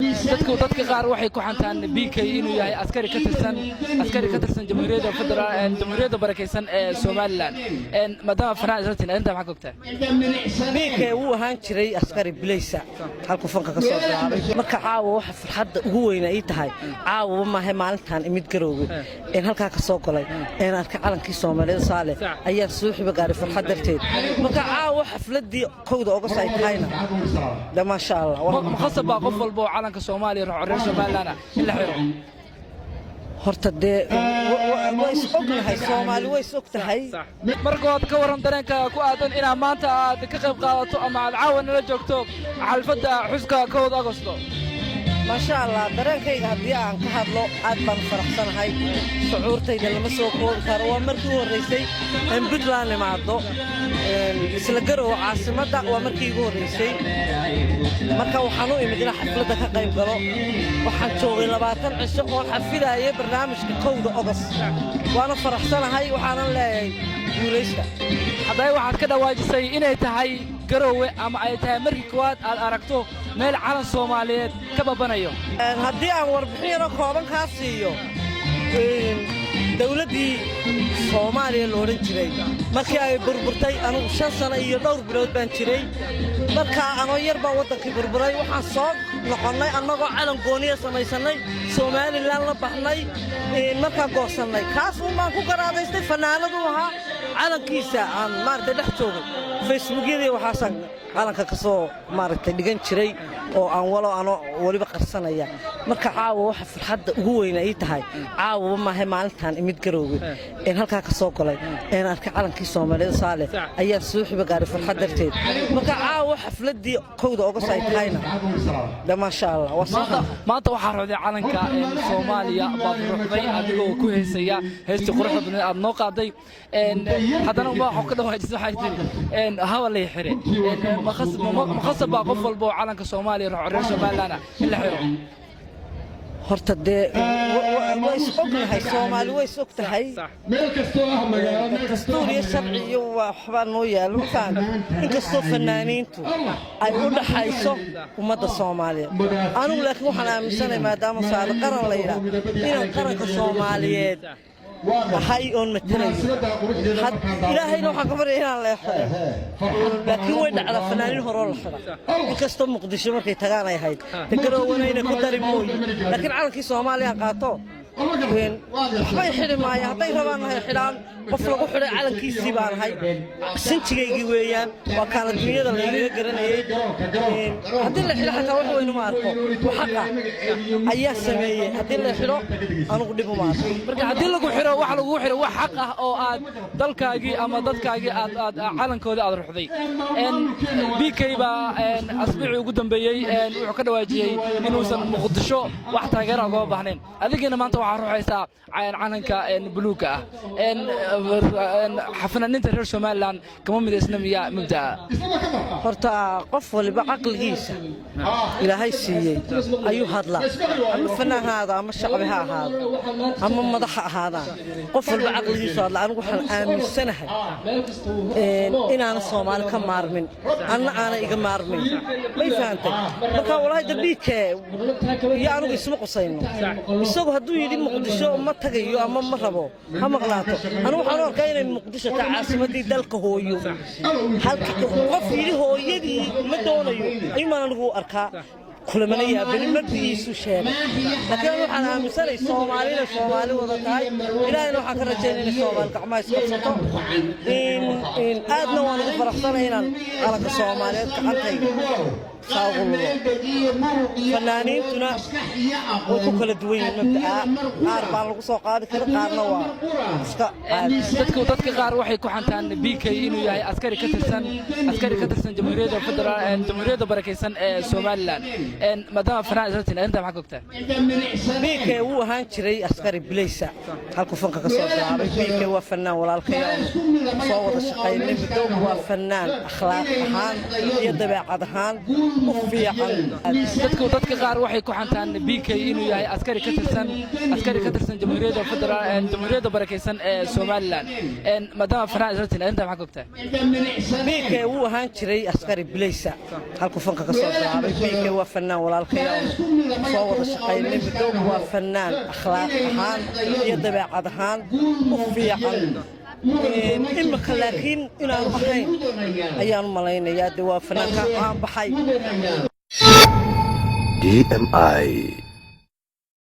dadka qaar waxay ku xantaan BK inuu yahay askari ka tirsan jamhuuriyadda federaalka jamhuuriyadda barakeysan ee Soomaaliland madama fanaa israatiin inta maxaa ogtaa BK uu ahaan jiray askari bileysa halku fanka ka soo bilaabay marka caawa waxa farxadda ugu weyn ay tahay caawa ma hay maalintan imid garowga in halka ka soo galay in arka calankii Soomaaliyeed saale ayaa suuxiba gaaray farxad darteed marka caawa xafladii kowda uga soo taayna ma sha Allah khasab qof walba calanka Soomaaliya reer Soomaaliland in la xiro horta dee way ognahay Soomaali way ogtahay markood ka waran dareenka ku aadan in maanta aad ka qayb qaadato ama aad caawan la joogto xalfada xuska 1 Agoosto ما شاء الله dareenkayga hadii aan ka hadlo aad baan faraxsanahay shucuurtayda lama soo koobi karo waa markii horeysay in Puntland imaado isla garow caasimada waa markii ugu horeysay marka waxaan u imid inaan xafladda ka qayb galo waxaan joogay 20 cisho oo xafidaayay barnaamijka 1 August waana faraxsanahay waxaan leeyahay guuleysta haday waxaad ka dhawaajisay inay tahay garowe ama ay tahay markii koowaad aad aragto meel calan Soomaaliyeed ka babanayo hadii aan warbixin kooban ka siiyo dawladii Soomaaliya loo oran jiray markii ay burburtay anigu 5 sano iyo dhowr bilood baan jiray marka anoo yar baa wadankii burburay waxaan soo noqonay anagoo calan gooniya samaysanay Soomaaliland la baxnay marka goosanay kaas baan ku garaadaystay fanaanadu ahaa calankiisa aan maartay dhex joogay Facebook-yada waxaan calanka ka soo maartay dhigan jiray oo aan waliba qarsanaya marka caawa waxa farxadda ugu weyn ay tahay caawa ma hay maalintan imid garowga in halka ka soo galay in arka calankii Soomaaliyeed saale ayaa suuxiba gaaray farxad darteed marka caawa xafladii 1 uga soo taayna ma sha Allah maanta waxa roday calanka Soomaaliya baad ruuxday adigoo ku heesaya heesta quruxda badan aad noo qaaday haddana waxa ka dhawaajisay hawa la xire مخصب qof walba calanka Soomaaliya reer Soomaaliland in la xiro horta dee way ognahay Soomaali way ogtahay meel kasto magaalada dastuuriya sharciyo waxba noo yaalo faan inkastoo fanaaniintu ay u dhaxayso ummadda Soomaaliyeed anigu laakiin waxaan aaminsanahay maadaama saar qaran la yiraahdo in qaranka Soomaaliyeed هاي أون مترين إلهي نوحا كبر إلى الله يحفظه لكن وين على فنانين هرول الحرة كستم مقدسي مركي تغانا هاي تقرأوا ونين كدر موي لكن على كي Soomaaliya قاطو وين ما يحرم معي هاي ربان هاي حلال قفل قحرة على كيسي بان هاي سنتيجي ويان وكان الدنيا اللي يقرن هذي اللي حلا حتى وحوي إنه ما أعرفه وحقا أي سمية هذي اللي حلا أنا قديم ما أعرف مرجع هذي اللي قحرة وحلا قحرة وحقه أو عاد ضلكاجي أما ضلكاجي عاد علن كودي عاد رحذي إن BK با إن أسبوعي قدام بيجي إن وكذا واجي إنه سن مقدشوا وحتى غير أقوى بحنين هذيك أنا ما أنت وعروح عيسى عنك إن بلوكة إن حفنا ننتظر reer Soomaaliland كمان من إسلامية مبدأ horta qof waliba aqligiisa ilaahay siiyay ayuu hadlaa ama fanaanada ama shacbi ha ahaado ama madax ha ahaado qof waliba aqligiisa hadlaa anigu waxaan aaminsanahay inaan Soomaali ka maarmin ana iga maarmin may fahamtay marka walahi BK iyo anigu isma qosayno isagu haduu yiri Muqdisho ma tagayo ama ma rabo ha maqlaato anigu waxaan arkaa inay Muqdisho ka caasimadii dalka hooyo halka qof yiri hooyadii ma doonayo aymaan anigu arkaa كل من يقابل مدري سوشيال لكن waxaan aaminsanay Soomaali wada tahay ilaahay waxa ka rajaynaa Soomaali gacmaha isqabsato in aadna waan ugu faraxsanahay inaan qaranka Soomaaliyeed gacantayda fanaaniintuna way ku kala duwan yihiin qaar baa lagu soo qaadi kara qaarna waa iska dadka qaar waxay ku xantaan BK inuu yahay askari ka tirsan jamhuuriyadda federaalka jamhuuriyadda barakeysan ee Soomaaliland madama fanaa israatiin inta maxaa ogtaa BK uu ahaan jiray askari bileysa halku fanka ka soo bilaabay BK waa fanaan walaalkay soo wada shaqeynay muddo waa fanaan akhlaaq ahaan iyo dabeecad ahaan dadka qaar waxay ku xantaan BK inuu yahay askari ka tirsan jamhuuriyadda federaalka jamhuuriyadda barakeysan ee Soomaaliland madama fanaa israatiin inta maxaa ogtaa BK uu ahaan jiray askari bileysa halku fanka ka soo bilaabay BK waa فنان والالكيا صور الشقين بدون وفنان أخلاق هان يدبع عدهان وفي عن إما لكن إلى الحين أيام ملايين يا دوا فنان كان بحي DMI